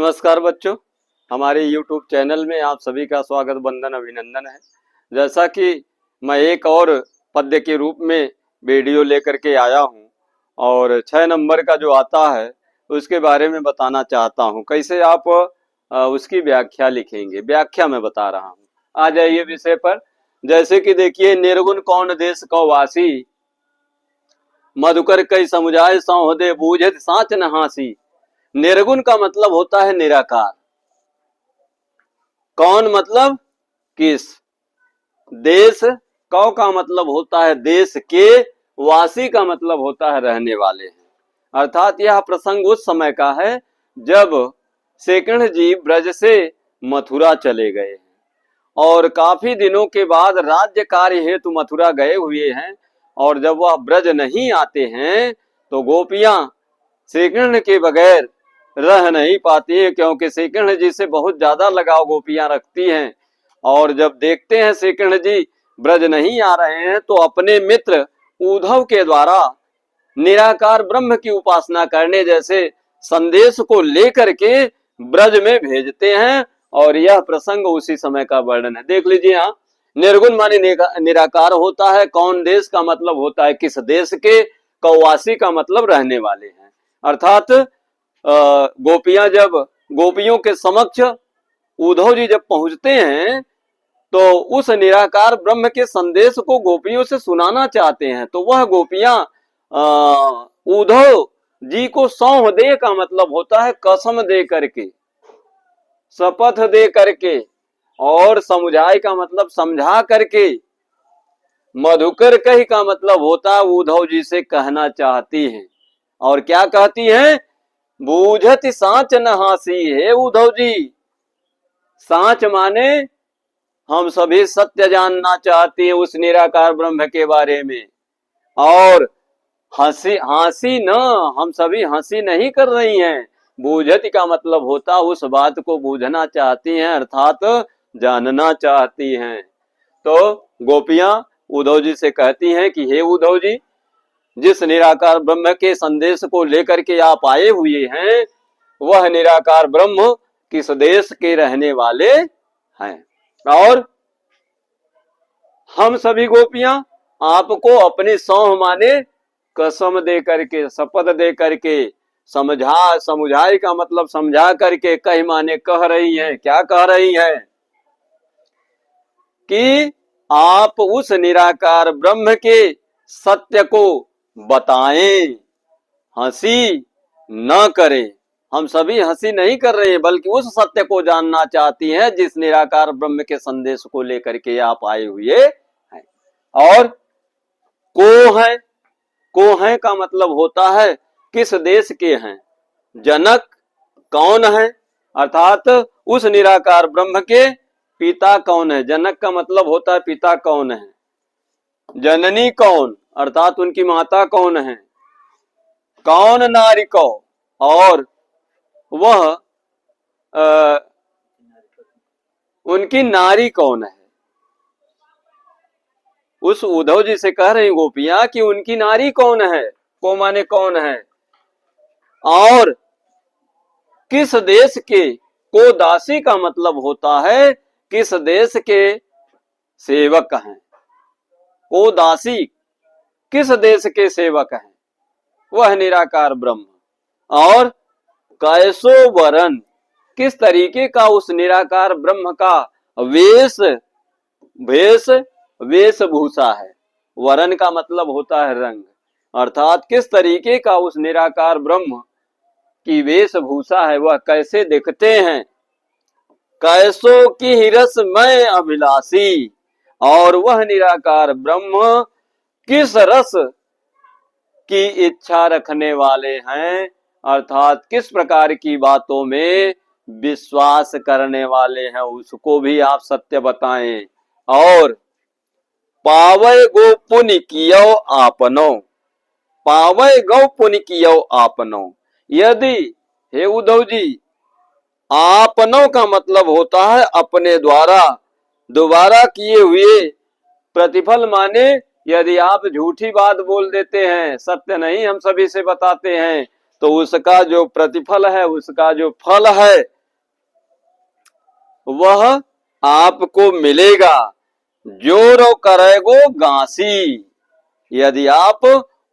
नमस्कार बच्चों, हमारे YouTube चैनल में आप सभी का स्वागत वंदन अभिनंदन है। जैसा कि मैं एक और पद्य के रूप में वीडियो लेकर के आया हूं और 6 नंबर का जो आता है उसके बारे में बताना चाहता हूं। कैसे आप उसकी व्याख्या लिखेंगे, व्याख्या मैं बता रहा हूं। आ जाइए विषय पर। जैसे कि देखिए, निर्गुण कौन देश कौ वासी, मधुकर कई समुझाए सौहदे बूझत साँच न हासी। निर्गुण का मतलब होता है निराकार। कौन मतलब किस। देश कौ का मतलब होता है देश के। वासी का मतलब होता है रहने वाले हैं। अर्थात यह प्रसंग उस समय का है जब सेकंड जी ब्रज से मथुरा चले गए हैं और काफी दिनों के बाद राज्य कार्य हेतु मथुरा गए हुए हैं। और जब वह ब्रज नहीं आते हैं तो गोपियां सेकंड के बगैर रह नहीं पाती है, क्योंकि सेकंड जी से बहुत ज्यादा लगाव गोपियां रखती हैं। और जब देखते हैं सेकंड जी ब्रज नहीं आ रहे हैं तो अपने मित्र उद्धव के द्वारा निराकार ब्रह्म की उपासना करने जैसे संदेश को लेकर के ब्रज में भेजते हैं। और यह प्रसंग उसी समय का वर्णन है। देख लीजिए, यहाँ निर्गुण माने निराकार होता है। कौन देश का मतलब होता है किस देश के। कौवासी का मतलब रहने वाले हैं। अर्थात गोपियां जब गोपियों के समक्ष उद्धव जी जब पहुंचते हैं तो उस निराकार ब्रह्म के संदेश को गोपियों से सुनाना चाहते हैं। तो वह गोपियां उद्धव जी को सौंह दे का मतलब होता है कसम दे करके, शपथ दे करके, और समझाए का मतलब समझा करके, मधुकर कही का मतलब होता है उद्धव जी से कहना चाहती हैं। और क्या कहती हैं? बूझत साँच न हासी। है उद्धव जी, साँच माने हम सभी सत्य जानना चाहते हैं उस निराकार ब्रह्म के बारे में। और हंसी न, हम सभी हंसी नहीं कर रही हैं। बूझत का मतलब होता उस बात को बूझना चाहती हैं, अर्थात जानना चाहती हैं। तो गोपियां उद्धव जी से कहती हैं कि हे उद्धव जी, जिस निराकार ब्रह्म के संदेश को लेकर के आप आए हुए हैं वह निराकार ब्रह्म किस देश के रहने वाले हैं। और हम सभी गोपियां आपको अपनी सौंह माने कसम दे करके, शपथ दे करके, समझाए का मतलब समझा करके, कह माने कह रही हैं। क्या कह रही हैं? कि आप उस निराकार ब्रह्म के सत्य को बताएं, हंसी न करें। हम सभी हंसी नहीं कर रहे हैं बल्कि उस सत्य को जानना चाहती हैं जिस निराकार ब्रह्म के संदेश को लेकर के आप आए हुए हैं। और को है का मतलब होता है किस देश के हैं। जनक कौन है, अर्थात उस निराकार ब्रह्म के पिता कौन है। जनक का मतलब होता है पिता कौन है। जननी कौन, अर्थात उनकी माता कौन है। कौन नारी को, और वह उनकी नारी कौन है। उस उद्धव जी से कह रही गोपियां कि उनकी नारी कौन है। को माने कौन है। और किस देश के, को दासी का मतलब होता है किस देश के सेवक हैं। को दासी किस देश के सेवक हैं, वह निराकार ब्रह्म। और कैसो वरन, किस तरीके का उस निराकार ब्रह्म का वेशभूषा है। वरन का मतलब होता है रंग, अर्थात किस तरीके का उस निराकार ब्रह्म की वेशभूषा है, वह कैसे दिखते हैं। कैसो की रसमय अभिलाषी, और वह निराकार ब्रह्म किस रस की इच्छा रखने वाले हैं, अर्थात किस प्रकार की बातों में विश्वास करने वाले हैं, उसको भी आप सत्य बताएं। और पावय गो पुण्य कियो आपनो, पावय गौ पुण्य कियो आपनो। यदि हे उद्धव जी, आपनो का मतलब होता है अपने द्वारा दोबारा किए हुए प्रतिफल, माने यदि आप झूठी बात बोल देते हैं, सत्य नहीं हम सभी से बताते हैं, तो उसका जो प्रतिफल है, उसका जो फल है, वह आपको मिलेगा, जोरो करेगो गांसी। यदि आप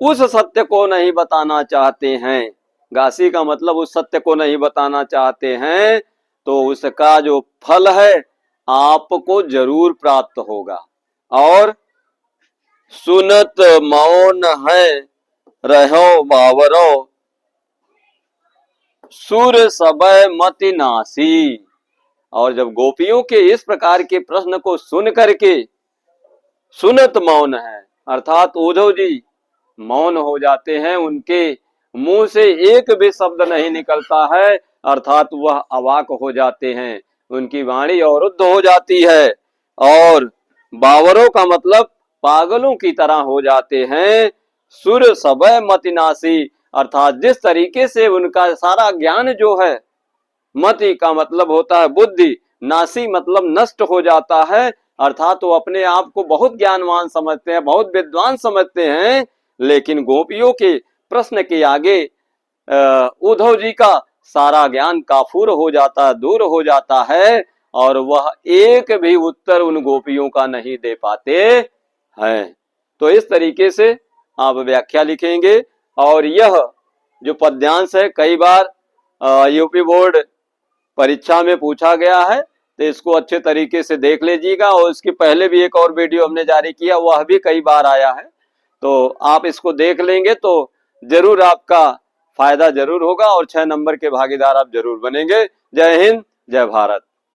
उस सत्य को नहीं बताना चाहते हैं, गांसी का मतलब उस सत्य को नहीं बताना चाहते हैं, तो उसका जो फल है आपको जरूर प्राप्त होगा। और सुनत मौन है रहो बावरो, सुर सबय मति नासी। और जब गोपियों के इस प्रकार के प्रश्न को सुन करके सुनत मौन है, अर्थात उद्धव जी मौन हो जाते हैं, उनके मुंह से एक भी शब्द नहीं निकलता है, अर्थात वह अवाक हो जाते हैं, उनकी वाणी अवरुद्ध हो जाती है और बावरों का मतलब पागलों की तरह हो जाते हैं। सुर सबय मतिनासी, अर्थात जिस तरीके से उनका सारा ज्ञान जो है, मति का मतलब होता है बुद्धि, नासी मतलब नष्ट हो जाता है, अर्थात वो अपने आप को बहुत ज्ञानवान समझते हैं, बहुत विद्वान समझते हैं, लेकिन गोपियों के प्रश्न के आगे उद्धव जी का सारा ज्ञान काफूर हो जाता है, दूर हो जाता है, और वह एक भी उत्तर उन गोपियों का नहीं दे पाते हैं। तो इस तरीके से आप व्याख्या लिखेंगे। और यह जो पद्यांश है कई बार यूपी बोर्ड परीक्षा में पूछा गया है, तो इसको अच्छे तरीके से देख लीजिएगा। और इसके पहले भी एक और वीडियो हमने जारी किया, वह भी कई बार आया है, तो आप इसको देख लेंगे तो जरूर आपका फायदा जरूर होगा और 6 नंबर के भागीदार आप जरूर बनेंगे। जय हिंद, जय भारत।